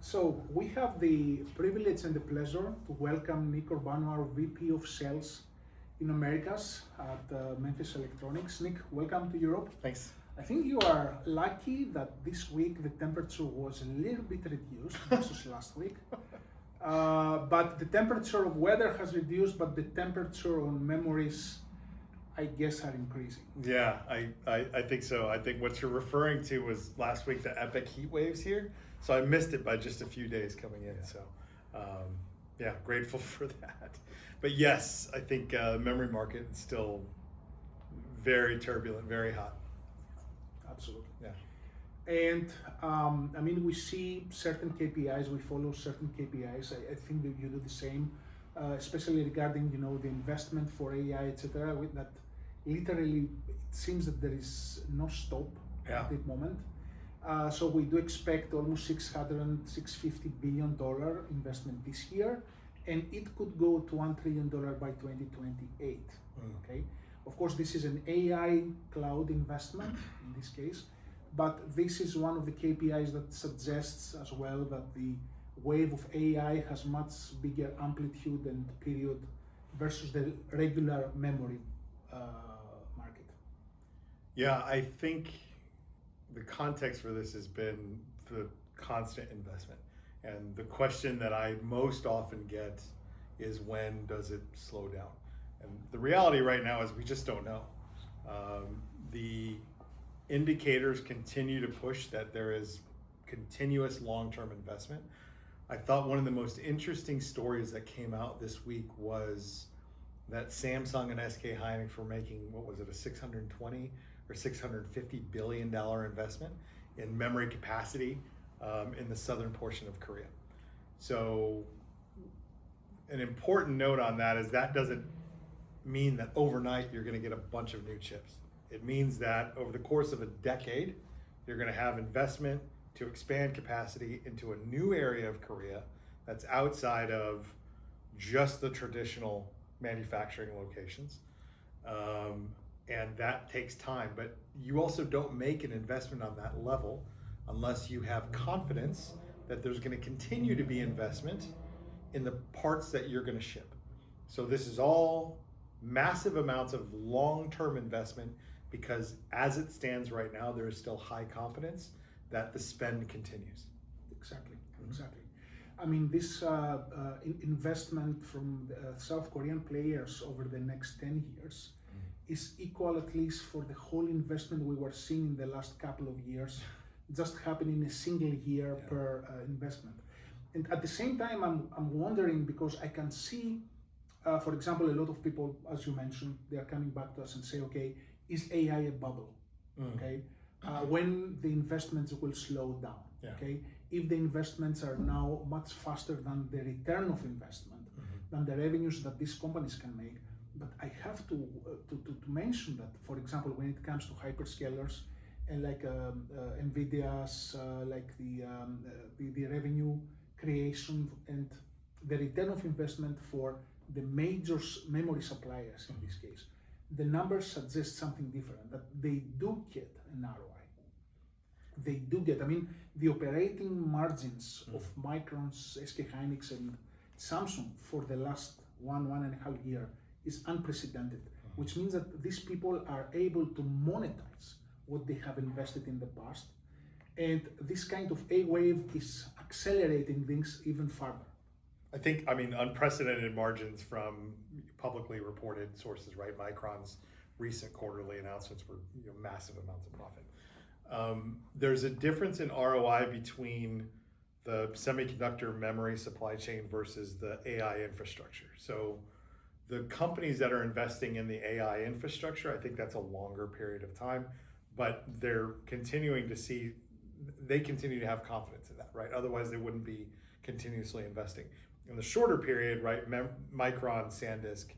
So we have the privilege and the pleasure to welcome Nick Urbano, our VP of Sales in Americas at Memphis Electronics. Nick, welcome to Europe. Thanks. I think you are lucky that this week the temperature was a little bit reduced versus last week. But the temperature of weather has reduced, but the temperature on memories, I guess, are increasing. Yeah, I think so. I think what you're referring to was last week, the epic heat waves here. So I missed it by just a few days coming in. So yeah, grateful for that. But yes, I think the memory market is still very turbulent, very hot. Absolutely. Yeah. And I mean, we see certain KPIs, we follow certain KPIs. I think that you do the same, especially regarding the investment for AI, etc. That literally it seems that there is no stop at the moment. So we do expect almost $650 billion investment this year, and it could go to $1 trillion by 2028. Okay. Of course, this is an AI cloud investment in this case, but this is one of the KPIs that suggests as well that the wave of AI has much bigger amplitude and period versus the regular memory market. Yeah, I think the context for this has been the constant investment. And the question that I most often get is, when does it slow down? And the reality right now is we just don't know. The indicators continue to push that there is continuous long-term investment. I thought one of the most interesting stories that came out this week was that Samsung and SK Hynix were making, what was it, a 620 or $650 billion investment in memory capacity in the southern portion of Korea. So an important note on that is that doesn't mean that overnight you're going to get a bunch of new chips. It means that over the course of a decade, you're going to have investment to expand capacity into a new area of Korea that's outside of just the traditional manufacturing locations. And that takes time, but you also don't make an investment on that level unless you have confidence that there's going to continue to be investment in the parts that you're going to ship. So this is all massive amounts of long-term investment, because as it stands right now, there is still high confidence that the spend continues. Exactly. I mean, this investment from the South Korean players over the next 10 years is equal, at least for the whole investment we were seeing in the last couple of years, just happening in a single year per investment. And at the same time, I'm wondering, because I can see, for example, a lot of people, as you mentioned, they are coming back to us and say, okay, is AI a bubble? Okay, when the investments will slow down? Okay, if the investments are now much faster than the return of investment, than the revenues that these companies can make. But I have to mention that, for example, when it comes to hyperscalers and like Nvidia's, like the revenue creation and the return of investment for the major memory suppliers in this case, the numbers suggest something different, that they do get an ROI. They do get, I mean, the operating margins of Micron's, SK Hynix and Samsung for the last one and a half year is unprecedented, which means that these people are able to monetize what they have invested in the past. And this kind of A wave is accelerating things even further. I mean, unprecedented margins from publicly reported sources, right? Micron's recent quarterly announcements were massive amounts of profit. There's a difference in ROI between the semiconductor memory supply chain versus the AI infrastructure. So the companies that are investing in the AI infrastructure, I think that's a longer period of time, but they're continuing to see, they continue to have confidence in that, right? Otherwise they wouldn't be continuously investing. In the shorter period, right, Micron, SanDisk,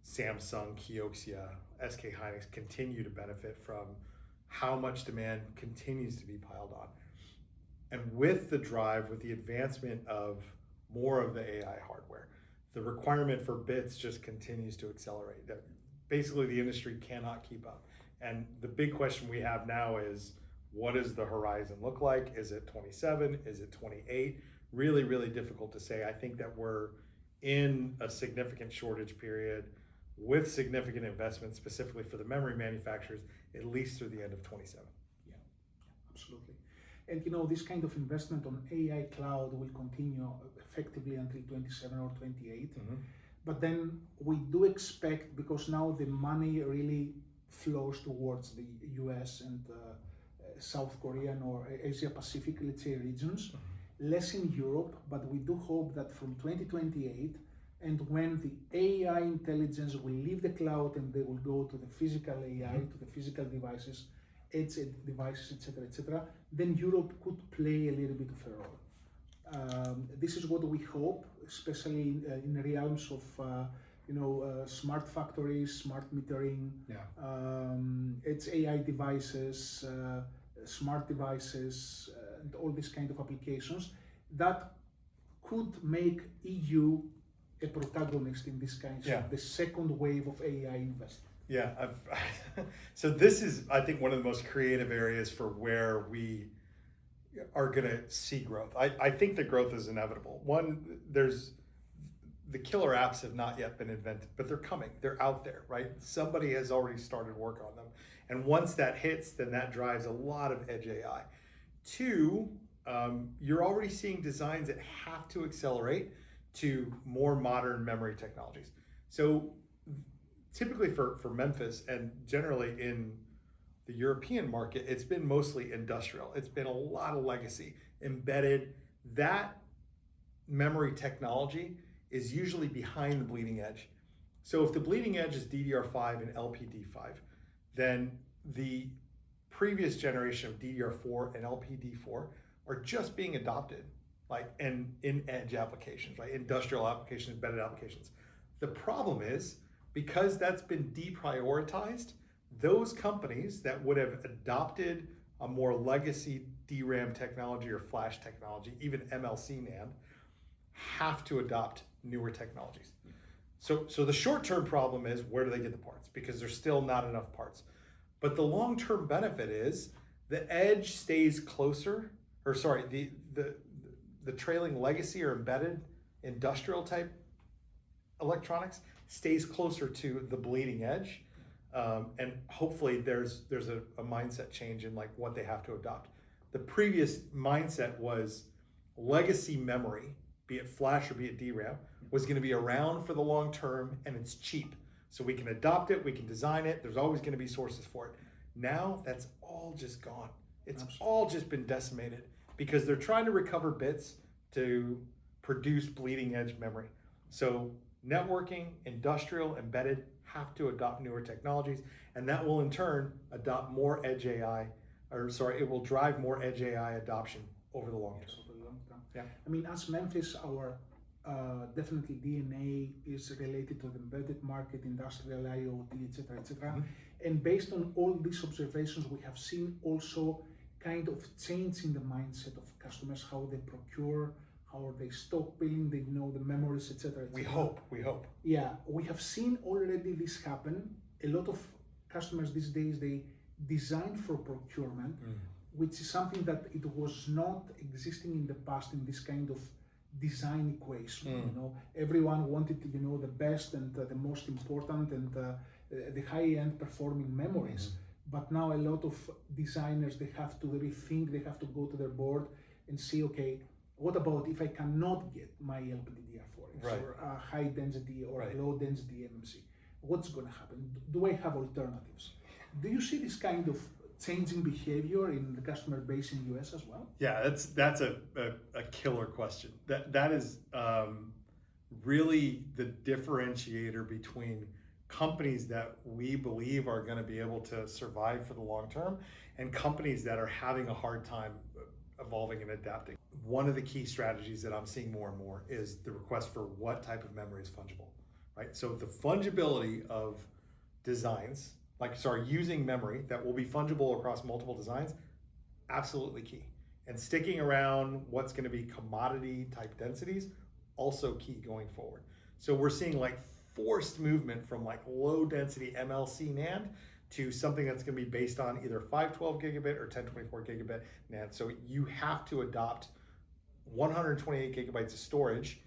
Samsung, Kioxia, SK Hynix continue to benefit from how much demand continues to be piled on. And with the drive, with the advancement of more of the AI hardware, the requirement for bits just continues to accelerate. Basically, the industry cannot keep up. And the big question we have now is, What does the horizon look like? Is it 27? Is it 28? Really, really difficult to say. I think that we're in a significant shortage period with significant investment specifically for the memory manufacturers, at least through the end of 27. Yeah, absolutely. And this kind of investment on AI cloud will continue effectively until 27 or 28. Mm-hmm. But then we do expect, because now the money really flows towards the US and South Korean or Asia Pacific, let's say, regions, less in Europe, but we do hope that from 2028, and when the AI intelligence will leave the cloud and they will go to the physical AI, to the physical devices, edge devices, etc., then Europe could play a little bit of a role. This is what we hope, especially in the realms of smart factories, smart metering, edge AI devices, smart devices, and all these kind of applications that could make EU a protagonist in this kind of the second wave of AI investment. Yeah, so this is, I think, one of the most creative areas for where we are going to see growth. I think the growth is inevitable. One, the killer apps have not yet been invented, but they're coming. They're out there, right? Somebody has already started work on them. And once that hits, then that drives a lot of edge AI. Two, you're already seeing designs that have to accelerate to more modern memory technologies. So typically for Memphis and generally in the European market, it's been mostly industrial. It's been a lot of legacy, embedded. That memory technology is usually behind the bleeding edge. So if the bleeding edge is DDR5 and LPD5, then the previous generation of DDR4 and LPD4 are just being adopted, like in edge applications, right? Industrial applications, embedded applications. The problem is, because that's been deprioritized, those companies that would have adopted a more legacy DRAM technology or flash technology, even MLC NAND, have to adopt newer technologies. So the short-term problem is, where do they get the parts? Because there's still not enough parts. But the long-term benefit is the edge stays closer, or sorry, the trailing legacy or embedded industrial type electronics stays closer to the bleeding edge. And hopefully there's a mindset change in like what they have to adopt. The previous mindset was legacy memory, be it flash or be it DRAM, was going to be around for the long term, and it's cheap. So we can adopt it, we can design it, there's always going to be sources for it. Now that's all just gone. It's all just been decimated because they're trying to recover bits to produce bleeding edge memory. So networking, industrial, embedded have to adopt newer technologies, and that will in turn adopt more edge AI, it will drive more edge AI adoption over the long term. Over the long term. Yeah. I mean, as Memphis, our definitely DNA is related to the embedded market, industrial IoT, etc. And based on all these observations, we have seen also kind of change in the mindset of customers, how they procure, how they stockpiling, the memories, etc. We hope. Yeah, we have seen already this happen. A lot of customers these days, they design for procurement, which is something that it was not existing in the past in this kind of design equation. Everyone wanted the best and the most important and the high-end performing memories. But now a lot of designers, they have to rethink, they have to go to their board and say, okay, what about if I cannot get my LPDDR4 or high density or low density MMC? What's going to happen? Do I have alternatives? Do you see this kind of changing behavior in the customer base in the US as well? Yeah, that's a killer question. That is really the differentiator between companies that we believe are going to be able to survive for the long term and companies that are having a hard time evolving and adapting. One of the key strategies that I'm seeing more and more is the request for what type of memory is fungible, right? So the fungibility of designs, using memory that will be fungible across multiple designs, absolutely key. And sticking around what's going to be commodity type densities, also key going forward. So we're seeing forced movement from low density MLC NAND to something that's going to be based on either 512 gigabit or 1024 gigabit NAND. So you have to adopt 128 gigabytes of storage,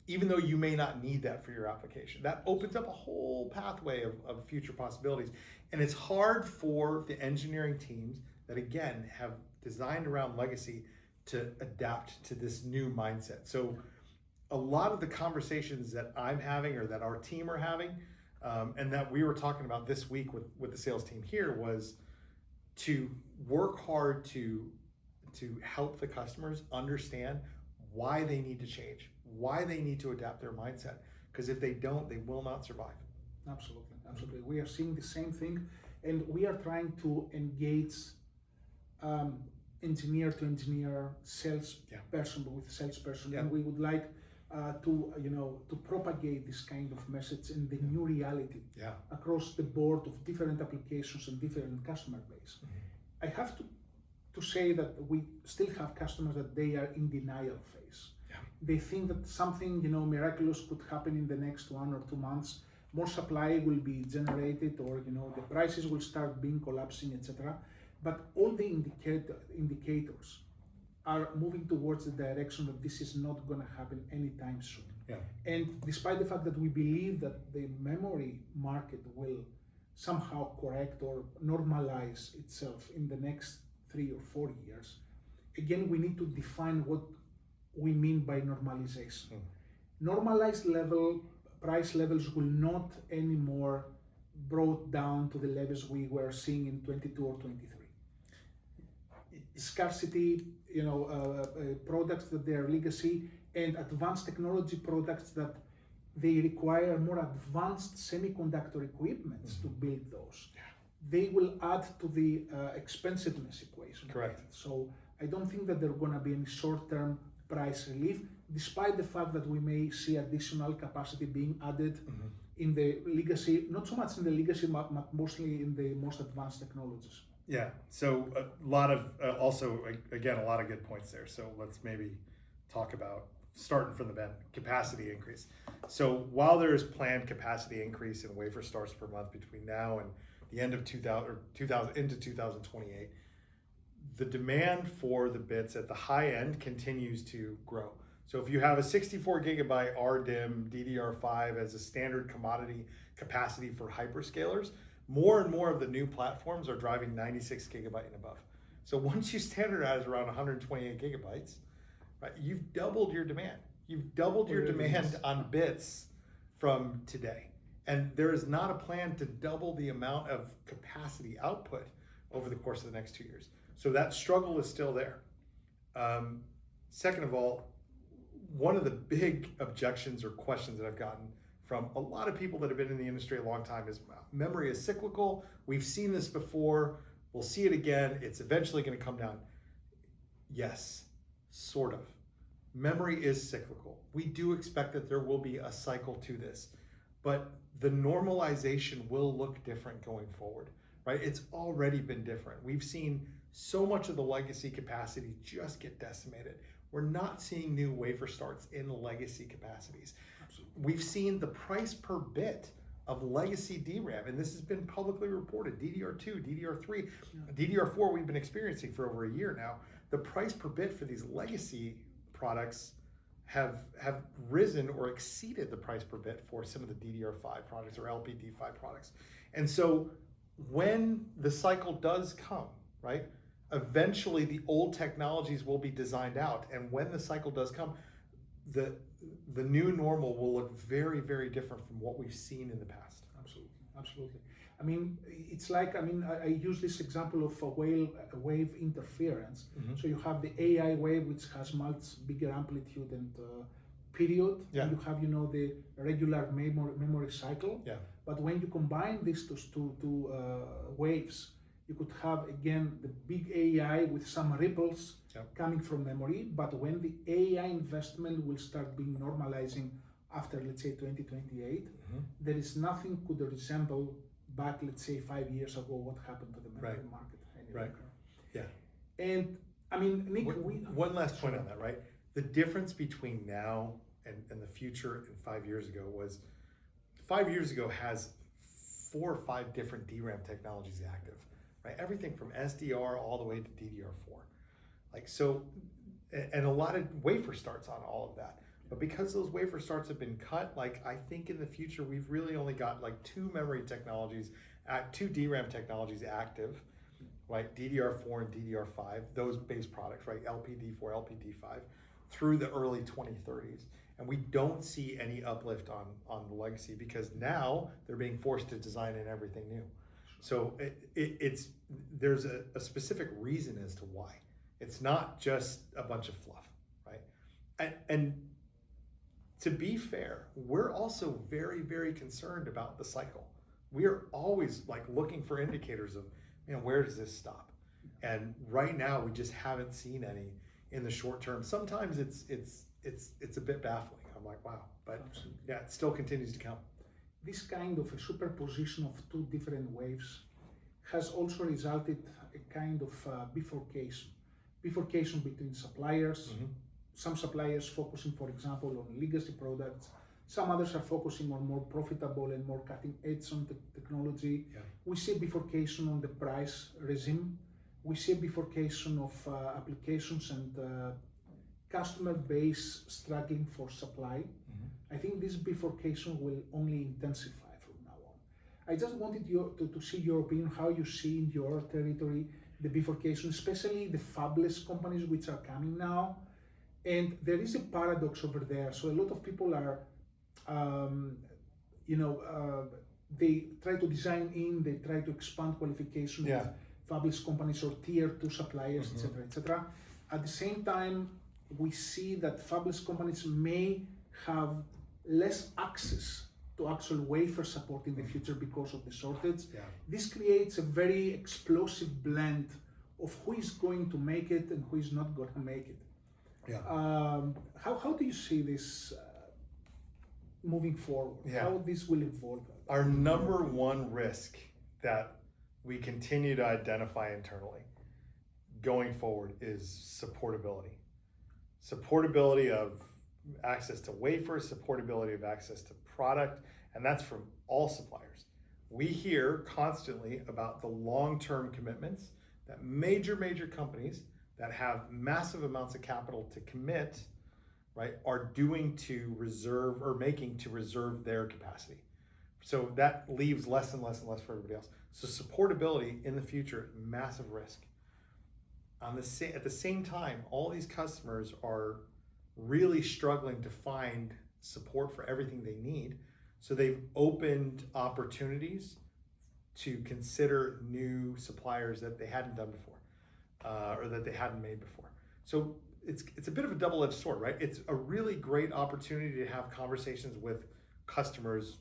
even though you may not need that for your application. That opens up a whole pathway of future possibilities. And it's hard for the engineering teams that, again, have designed around legacy to adapt to this new mindset. So a lot of the conversations that I'm having or that our team are having, and that we were talking about this week with the sales team here, was to work hard to help the customers understand why they need to change, why they need to adapt their mindset. Because if they don't, they will not survive. Absolutely, absolutely. We are seeing the same thing, and we are trying to engage engineer to engineer, salesperson with salesperson, and we would like to propagate this kind of message in the new reality across the board of different applications and different customer base. I have to say that we still have customers that they are in denial phase. They think that something miraculous could happen in the next 1 or 2 months. More supply will be generated, or the prices will start being collapsing, etc. But all the indicators are moving towards the direction that this is not going to happen anytime soon. And despite the fact that we believe that the memory market will somehow correct or normalize itself in the next 3 or 4 years, again, we need to define what we mean by normalization. Normalized price levels will not anymore brought down to the levels we were seeing in 22 or 23. Scarcity, products that they are legacy, and advanced technology products that they require more advanced semiconductor equipments to build those. They will add to the expensiveness equation. Correct. So I don't think that there are going to be any short-term price relief, despite the fact that we may see additional capacity being added in the legacy, not so much in the legacy, but mostly in the most advanced technologies. Yeah, so a lot of, also, again, a lot of good points there. So let's maybe talk about, starting from the bend, capacity increase. So while there is planned capacity increase in wafer starts per month between now and the end of 2000 into 2028, the demand for the bits at the high end continues to grow. So if you have a 64 gigabyte RDIMM DDR5 as a standard commodity capacity for hyperscalers, more and more of the new platforms are driving 96 gigabyte and above. So once you standardize around 128 gigabytes, right, you've doubled your demand. You've doubled your demand on bits from today. And there is not a plan to double the amount of capacity output over the course of the next 2 years. So that struggle is still there. Second of all, one of the big objections or questions that I've gotten from a lot of people that have been in the industry a long time is memory is cyclical. We've seen this before. We'll see it again. It's eventually going to come down. Yes, sort of. Memory is cyclical. We do expect that there will be a cycle to this, but the normalization will look different going forward, right? It's already been different. We've seen so much of the legacy capacity just get decimated. We're not seeing new wafer starts in legacy capacities. We've seen the price per bit of legacy DRAM, and this has been publicly reported, DDR2, DDR3, DDR4 we've been experiencing for over a year now. The price per bit for these legacy products have risen or exceeded the price per bit for some of the DDR5 products or LPD5 products. And so when the cycle does come, right, eventually the old technologies will be designed out. And when the cycle does come, the new normal will look very, very different from what we've seen in the past. Absolutely, absolutely. I mean, it's like, I use this example of a wave interference. So you have the AI wave, which has much bigger amplitude and period. And you have, the regular memory cycle. But when you combine these two waves, you could have, again, the big AI with some ripples coming from memory. But when the AI investment will start being normalizing after, let's say, 2028, there is nothing could resemble back, let's say, 5 years ago, what happened to the memory market. Right. Yeah. And I mean, Nick, one last point on that, right? The difference between now and the future and 5 years ago was 5 years ago has 4 or 5 different DRAM technologies active, right? Everything from SDR all the way to DDR4. Like, so, and a lot of wafer starts on all of that. But because those wafer starts have been cut, like, I think in the future, we've really only got like 2 memory technologies, 2 DRAM technologies active, right? DDR4 and DDR5, those base products, right? LPD4, LPD5, through the early 2030s. And we don't see any uplift on the legacy because now they're being forced to design in everything new. So there's a specific reason as to why. It's not just a bunch of fluff, right? And to be fair, we're also very, very concerned about the cycle. We are always like looking for indicators of, man, where does this stop? And right now we just haven't seen any in the short term. Sometimes it's a bit baffling. I'm like, wow, but absolutely. Yeah, it still continues to come. This kind of a superposition of 2 different waves has also resulted a kind of bifurcation between suppliers. Mm-hmm. Some suppliers focusing, for example, on legacy products. Some others are focusing on more profitable and more cutting edge on technology. Yeah. We see a bifurcation on the price regime. We see a bifurcation of applications and customer base struggling for supply. Mm-hmm. I think this bifurcation will only intensify from now on. I just wanted you to see your opinion, how you see in your territory the bifurcation, especially the fabless companies which are coming now. And there is a paradox over there. So a lot of people are, they try to design in, they try to expand qualification with fabless companies or tier 2 suppliers, etc., etc. At the same time, we see that fabless companies may have less access to actual wafer support in the future because of the shortage. Yeah. This creates a very explosive blend of who is going to make it and who is not going to make it. Yeah. How do you see this moving forward? Yeah. How this will evolve? Our number one risk that we continue to identify internally going forward is supportability. Supportability of access to wafers, supportability of access to product, and that's from all suppliers. We hear constantly about the long-term commitments that major companies that have massive amounts of capital to commit, right, are doing to reserve or making to reserve their capacity. So that leaves less and less for everybody else. So supportability in the future, massive risk. At the same time, all these customers are really struggling to find support for everything they need. So they've opened opportunities to consider new suppliers that they hadn't done before, or that they hadn't made before. So it's a bit of a double-edged sword, right? It's a really great opportunity to have conversations with customers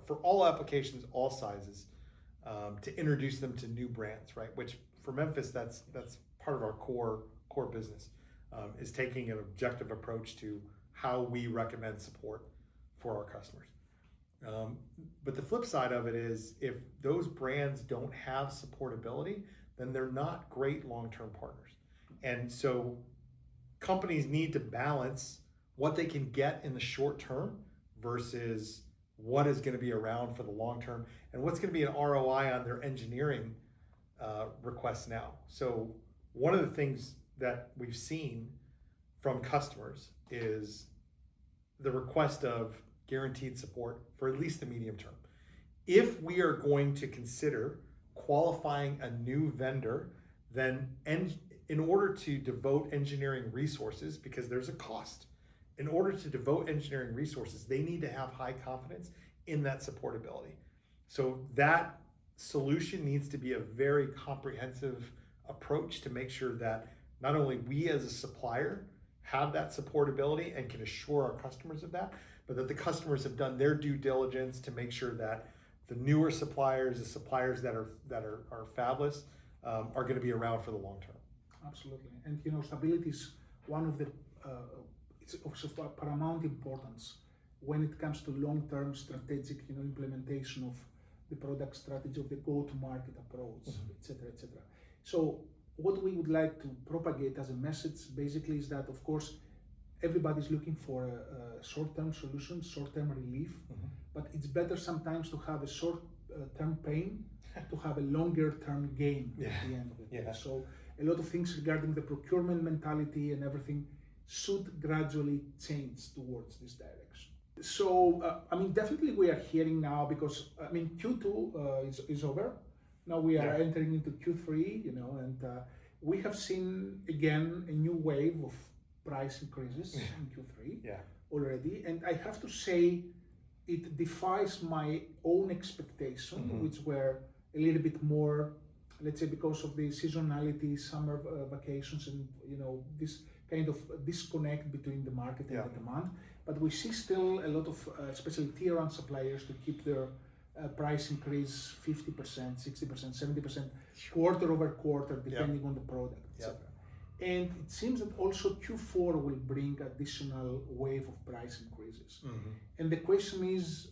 for all applications, all sizes, to introduce them to new brands, right? Which for Memphis, that's part of our core business, is taking an objective approach to how we recommend support for our customers. But the flip side of it is, if those brands don't have supportability, then they're not great long-term partners. And so companies need to balance what they can get in the short term versus what is going to be around for the long term and what's going to be an ROI on their engineering requests now. So one of the things that we've seen from customers is the request of guaranteed support for at least the medium term. If we are going to consider qualifying a new vendor, then in order to devote engineering resources, because there's a cost, in order to devote engineering resources, they need to have high confidence in that supportability. So that solution needs to be a very comprehensive approach to make sure that not only we as a supplier have that supportability and can assure our customers of that, but that the customers have done their due diligence to make sure that the newer suppliers, the suppliers that are fabless, are going to be around for the long term. Absolutely, and stability is one of the it's of paramount importance when it comes to long-term strategic implementation of the product strategy, of the go-to-market approach, etc., etc. So what we would like to propagate as a message basically is that, of course, everybody's looking for a short-term solution, short-term relief, but it's better sometimes to have a short-term pain to have a longer-term gain at the end of it. So a lot of things regarding the procurement mentality and everything should gradually change towards this direction. So, I mean, definitely we are hearing now because, I mean, Q2 is over. Now we are entering into Q3, and we have seen again a new wave of price increases in Q3 already. And I have to say, it defies my own expectation, which were a little bit more, let's say, because of the seasonality, summer vacations, and this kind of disconnect between the market and the demand. But we see still a lot of, especially tier 1 suppliers, to keep their price increase 50%, 60%, 70%, quarter over quarter, depending on the product, etc. And it seems that also Q4 will bring additional wave of price increases. And the question is,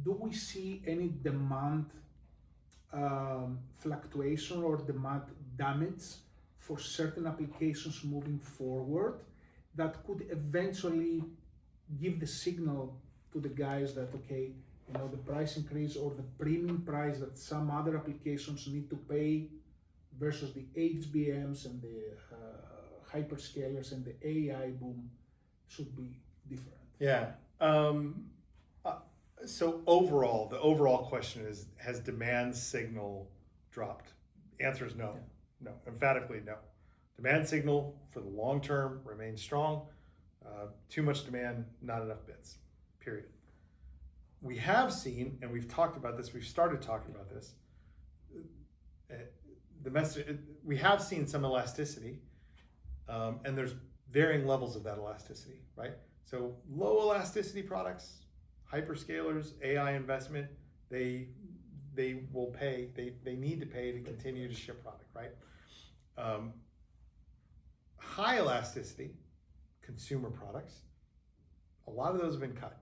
do we see any demand fluctuation or demand damage for certain applications moving forward that could eventually give the signal to the guys that, okay, the price increase or the premium price that some other applications need to pay versus the HBMs and the hyperscalers and the AI boom should be different? So overall, the overall question is, has demand signal dropped? Answer is no. No, emphatically no. Demand signal for the long term remains strong. Too much demand, not enough bits, period. We have seen, and we've talked about this, we've started talking about this, we have seen some elasticity, and there's varying levels of that elasticity, right? So low elasticity products, hyperscalers, AI investment, they will pay, they need to pay to continue to ship product, right? High elasticity consumer products, a lot of those have been cut.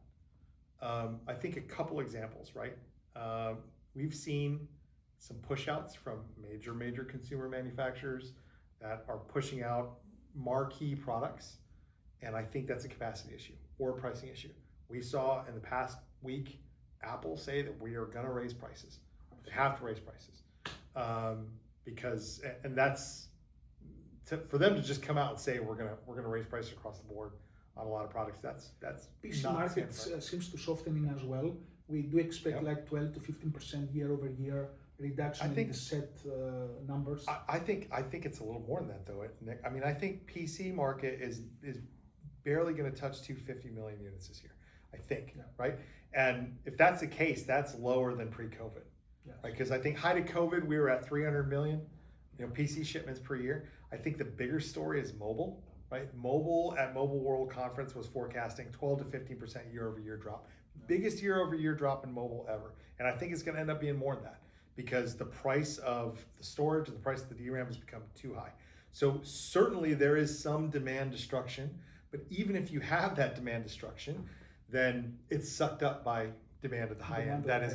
I think a couple examples, right? We've seen some push-outs from major consumer manufacturers that are pushing out marquee products, and I think that's a capacity issue or a pricing issue. We saw in the past week Apple say that we are going to raise prices. They have to raise prices because, and that's for them to just come out and say we're gonna raise prices across the board on a lot of products. That's PC market seems to softening as well. We do expect like 12 to 15% year-over-year reduction in the set numbers. I think it's a little more than that though, Nick. I mean, I think PC market is barely going to touch 250 million units this year. I think, right? And if that's the case, that's lower than pre-COVID, right? Because I think height of COVID we were at 300 million, PC shipments per year. I think the bigger story is mobile, right? Mobile at Mobile World Conference was forecasting 12 to 15% year-over-year drop. Biggest year-over-year drop in mobile ever. And I think it's going to end up being more than that because the price of the storage and the price of the DRAM has become too high. So certainly there is some demand destruction, but even if you have that demand destruction, then it's sucked up by demand at the high end. That is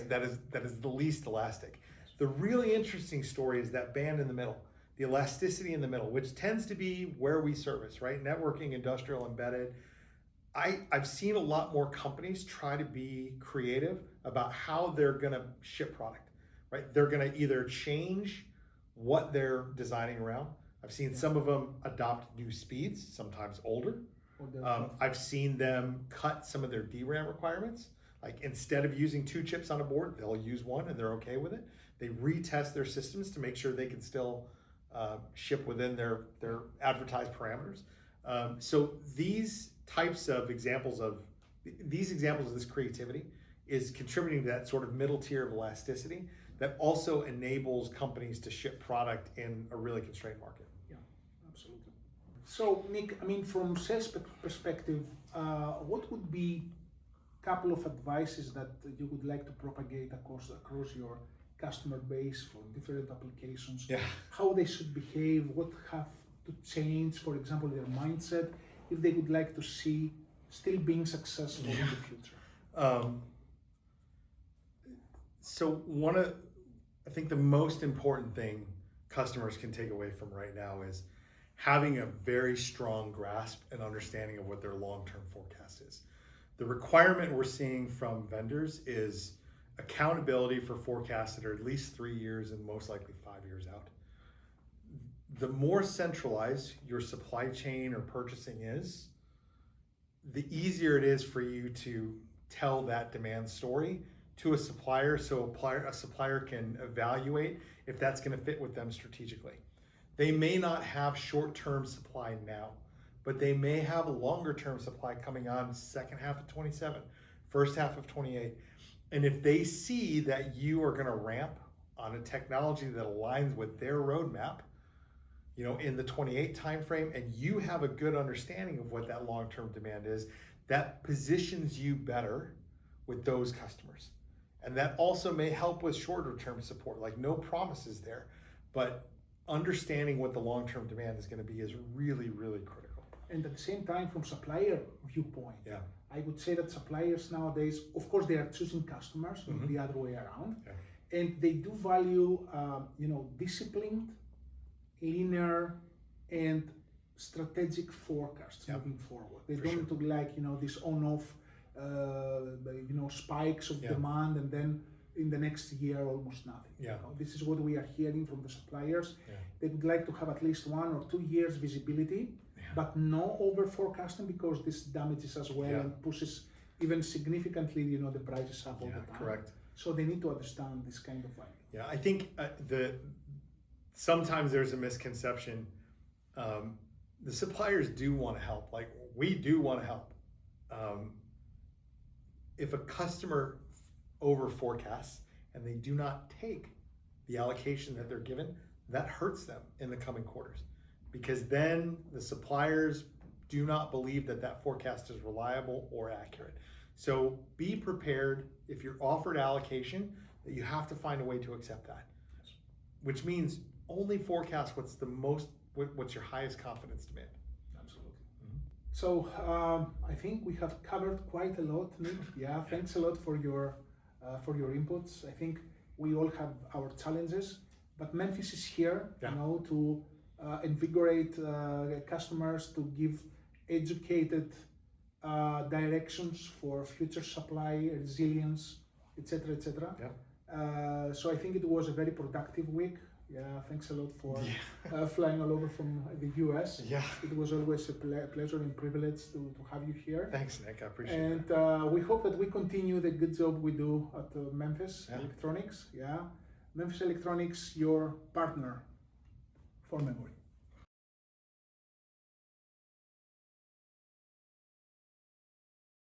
the least elastic. The really interesting story is that band in the middle, the elasticity in the middle, which tends to be where we service, right? Networking, industrial, embedded. I've seen a lot more companies try to be creative about how they're going to ship product, right? They're going to either change what they're designing around. I've seen some of them adopt new speeds, sometimes older. I've seen them cut some of their DRAM requirements. Like instead of using 2 chips on a board, they'll use 1 and they're okay with it. They retest their systems to make sure they can still ship within their advertised parameters. So these types of examples of this creativity is contributing to that sort of middle tier of elasticity that also enables companies to ship product in a really constrained market. Yeah, absolutely. So Nick, I mean, from sales perspective, what would be a couple of advices that you would like to propagate across your customer base for different applications? How they should behave, what have to change, for example, their mindset, if they would like to see still being successful in the future? So I think the most important thing customers can take away from right now is having a very strong grasp and understanding of what their long-term forecast is. The requirement we're seeing from vendors is accountability for forecasts that are at least 3 years and most likely 5 years out. The more centralized your supply chain or purchasing is, the easier it is for you to tell that demand story to a supplier, so a supplier can evaluate if that's going to fit with them strategically. They may not have short-term supply now, but they may have a longer-term supply coming on second half of 27, first half of 28. And if they see that you are going to ramp on a technology that aligns with their roadmap, in the 28 timeframe, and you have a good understanding of what that long-term demand is, that positions you better with those customers. And that also may help with shorter-term support, like no promises there, but understanding what the long-term demand is going to be is really, really critical. And at the same time, from supplier viewpoint, Yeah. I would say that suppliers nowadays, of course, they are choosing customers, not the other way around, and they do value, disciplined, linear, and strategic forecasts moving forward. They don't do this on-off, spikes of demand, and then in the next year almost nothing. Yeah. This is what we are hearing from the suppliers. They would like to have at least 1 or 2 years visibility, but no over forecasting, because this damages as well and pushes even significantly, the prices up all the time. Correct. So they need to understand this kind of value. Yeah, I think sometimes there's a misconception. The suppliers do want to help. Like, we do want to help. If a customer over forecasts and they do not take the allocation that they're given, that hurts them in the coming quarters, because then the suppliers do not believe that forecast is reliable or accurate. So be prepared, if you're offered allocation, that you have to find a way to accept that, which means only forecast what's your highest confidence demand. Absolutely. So I think we have covered quite a lot, Nick. Thanks a lot for your inputs. I think we all have our challenges, but Memphis is here, to invigorate customers, to give educated directions for future supply, resilience, etc., etc. So I think it was a very productive week. Thanks a lot for flying all over from the US. It was always a pleasure and privilege to have you here. Thanks, Nick. I appreciate it. And we hope that we continue the good job we do at Memphis Electronics. Memphis Electronics, your partner for memory.